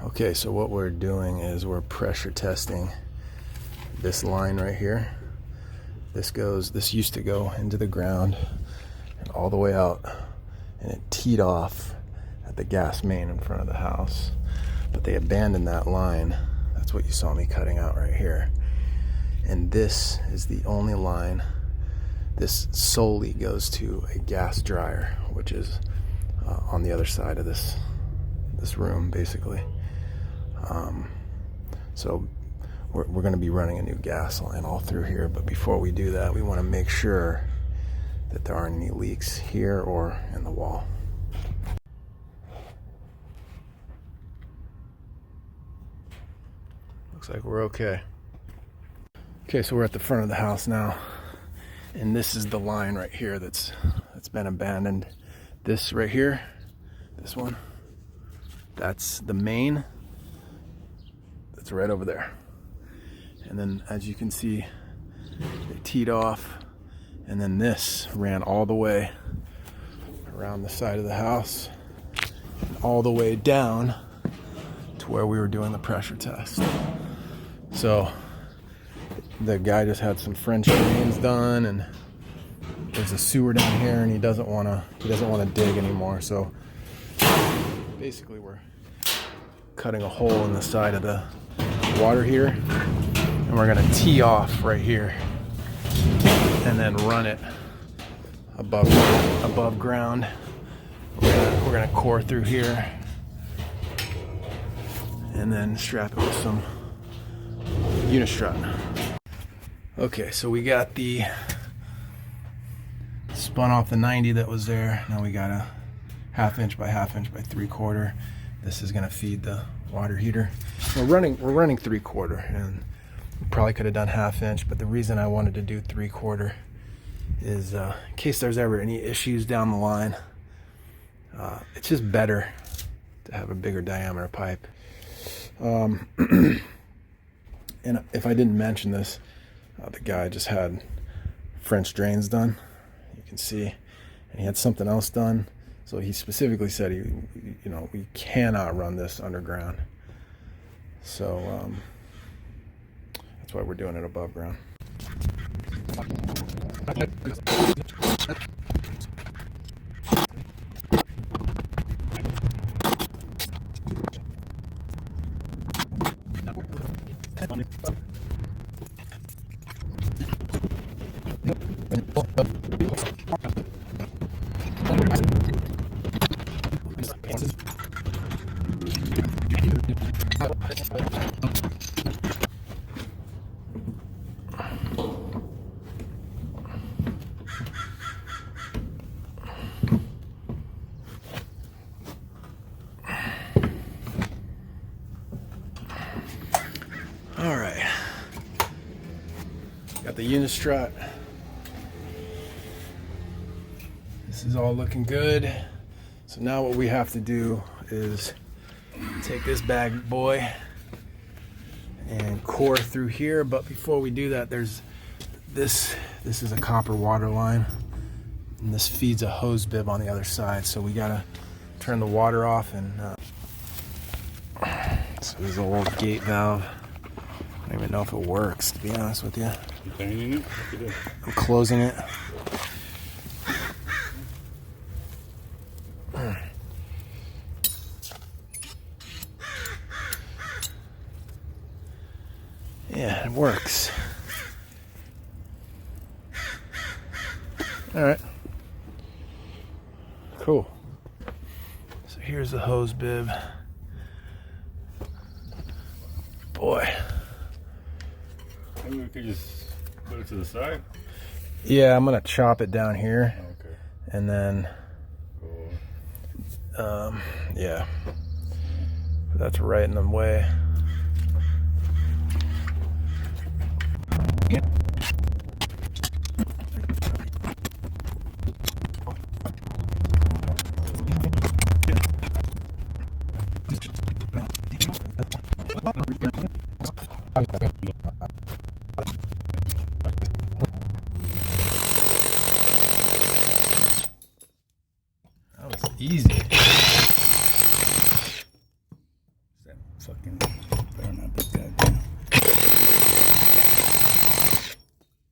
Okay, so what we're doing is we're pressure testing this line right here. This used to go into the ground and all the way out, and it teed off at the gas main in front of the house. But they abandoned that line. That's what you saw me cutting out right here. And this is the only line. This solely goes to a gas dryer, which is on the other side of this room, basically. So we're going to be running a new gas line all through here, but before we do that, we want to make sure that there aren't any leaks here or in the wall. Looks like we're okay. Okay, so we're at the front of the house now, and this is the line right here that's been abandoned. This right here, this one, that's the main. That's right over there. And then, as you can see, it teed off, and then this ran all the way around the side of the house and all the way down to where we were doing the pressure test. So the guy just had some French drains done, and there's a sewer down here, and he doesn't want to dig anymore. So basically we're cutting a hole in the side of the water here, and we're going to tee off right here and then run it above ground. We're going to core through here and then strap it with some unistrut. Okay, so we got the spun off the 90 that was there. Now we got a 1/2 inch by 1/2 inch by 3/4. This is going to feed the water heater. We're running 3/4, and we probably could have done 1/2 inch, but the reason I wanted to do 3/4 is in case there's ever any issues down the line. It's just better to have a bigger diameter pipe. And if I didn't mention this, the guy just had French drains done, you can see, and he had something else done. So he specifically said we cannot run this underground. So that's why we're doing it above ground. All right, got the unistrut. This is all looking good. So now what we have to do is take this bad boy and core through here. But before we do that, there's this is a copper water line, and this feeds a hose bib on the other side. So we gotta turn the water off, and so this is an old gate valve. I don't even know if it works, to be honest with you. You cleaning it? I'm closing it. Yeah, it works. All right. Cool. So here's the hose bib. Boy. Maybe we could just put it to the side. Yeah, I'm gonna chop it down here. Okay. And then, Cool. yeah, that's right in the way. That was easy. That fucking better not be that down.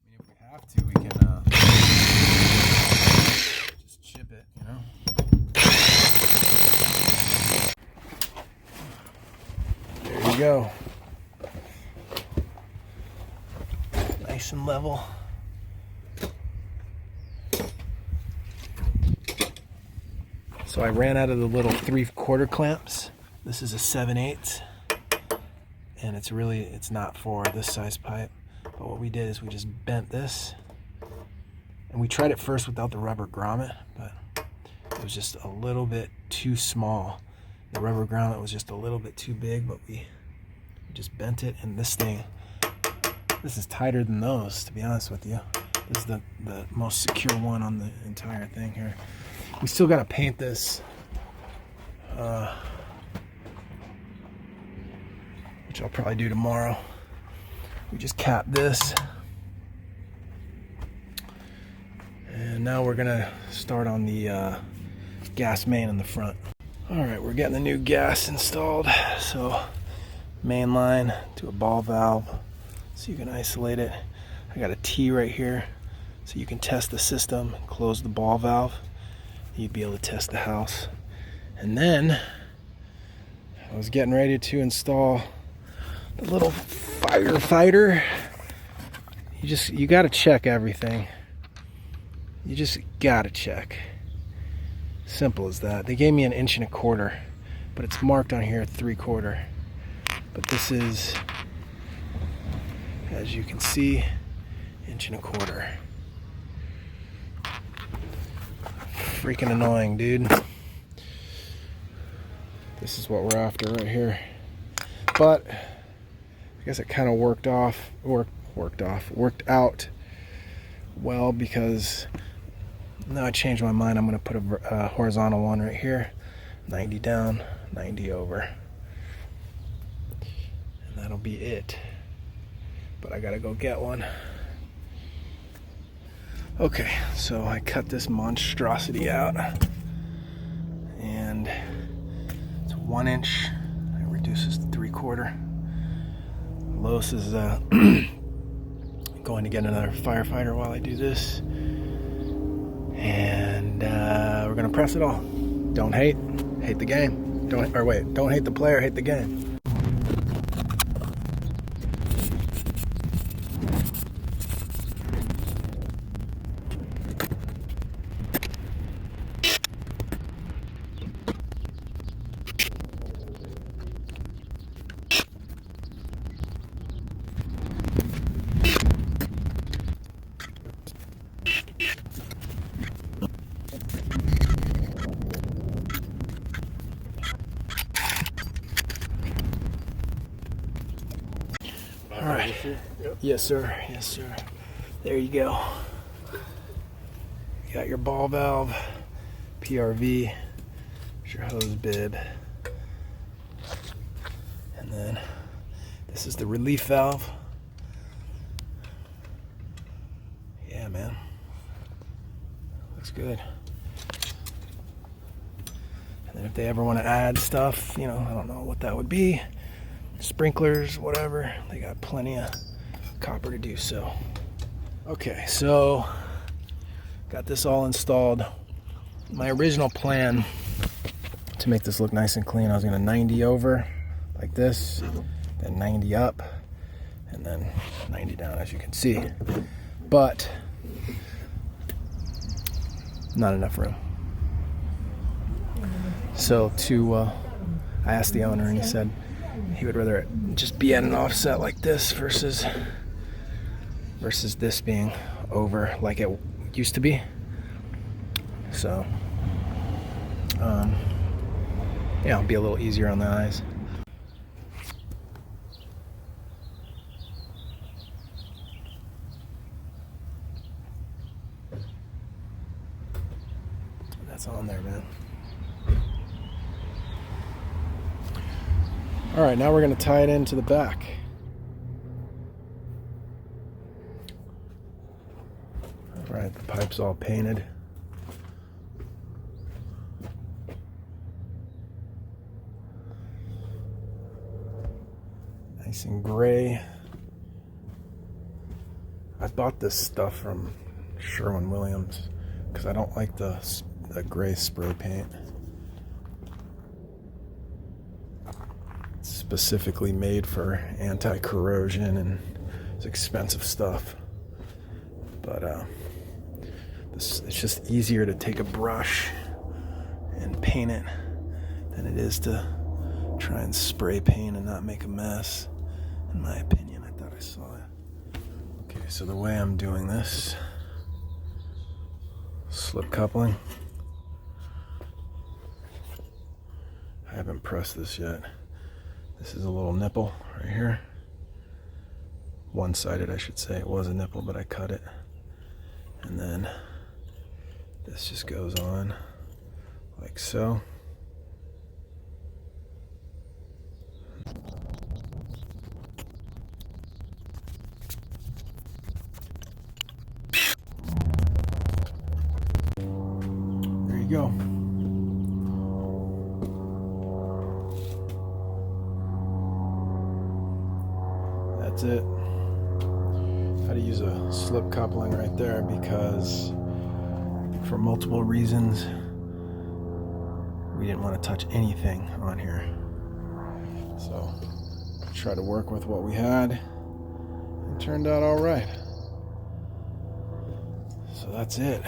If we have to, we can just chip it, you know? There you go. Nice and level. So I ran out of the little 3/4 clamps. This is a 7/8, and it's not for this size pipe. But what we did is we just bent this, and we tried it first without the rubber grommet, but it was just a little bit too small. The rubber grommet was just a little bit too big, but we just bent it, and this is tighter than those, to be honest with you. This is the most secure one on the entire thing here. We still got to paint this, which I'll probably do tomorrow. We just capped this, and now we're gonna start on the gas main in the front. All right, we're getting the new gas installed. So main line to a ball valve, so you can isolate it. I got a T right here, so you can test the system, close the ball valve. You'd be able to test the house. And then I was getting ready to install the little firefighter. You got to check everything. You just got to check. Simple as that. They gave me 1 1/4 inch, but it's marked on here 3/4. But this is, as you can see, 1 1/4 inch. Freaking annoying, dude. This is what we're after right here. But I guess it kind of worked out well, because now I changed my mind. I'm going to put a horizontal one right here, 90 down, 90 over, and that'll be it. But I gotta go get one. Okay, so I cut this monstrosity out, and it's 1 inch. I reduce this to 3/4. Lois is going to get another firefighter while I do this, and we're gonna press it all. Don't hate the game. Don't hate the player, hate the game. All right. Yep. Yes, sir. Yes, sir. There you go. You got your ball valve, PRV, your hose bib, and then this is the relief valve. Yeah, man. Looks good. And then if they ever want to add stuff, I don't know what that would be. Sprinklers, whatever, they got plenty of copper to do so. Okay, so got this all installed. My original plan to make this look nice and clean, I was gonna 90 over like this, then 90 up, and then 90 down, as you can see. But not enough room. So I asked the owner, and he said he would rather just be at an offset like this versus this being over like it used to be. So yeah, it'll be a little easier on the eyes. That's on there, man. All right, now we're going to tie it into the back. Right, the pipe's all painted. Nice and gray. I bought this stuff from Sherwin-Williams because I don't like the gray spray paint. It's specifically made for anti-corrosion and it's expensive stuff. But it's just easier to take a brush and paint it than it is to try and spray paint and not make a mess, in my opinion. I thought I saw it. Okay, so the way I'm doing this, slip coupling. I haven't pressed this yet. This is a little nipple right here. One-sided, I should say. It was a nipple, but I cut it. And then this just goes on like so. There you go. That's it. Had to use a slip coupling right there because for multiple reasons we didn't want to touch anything on here. So try to work with what we had. It turned out all right. So that's it.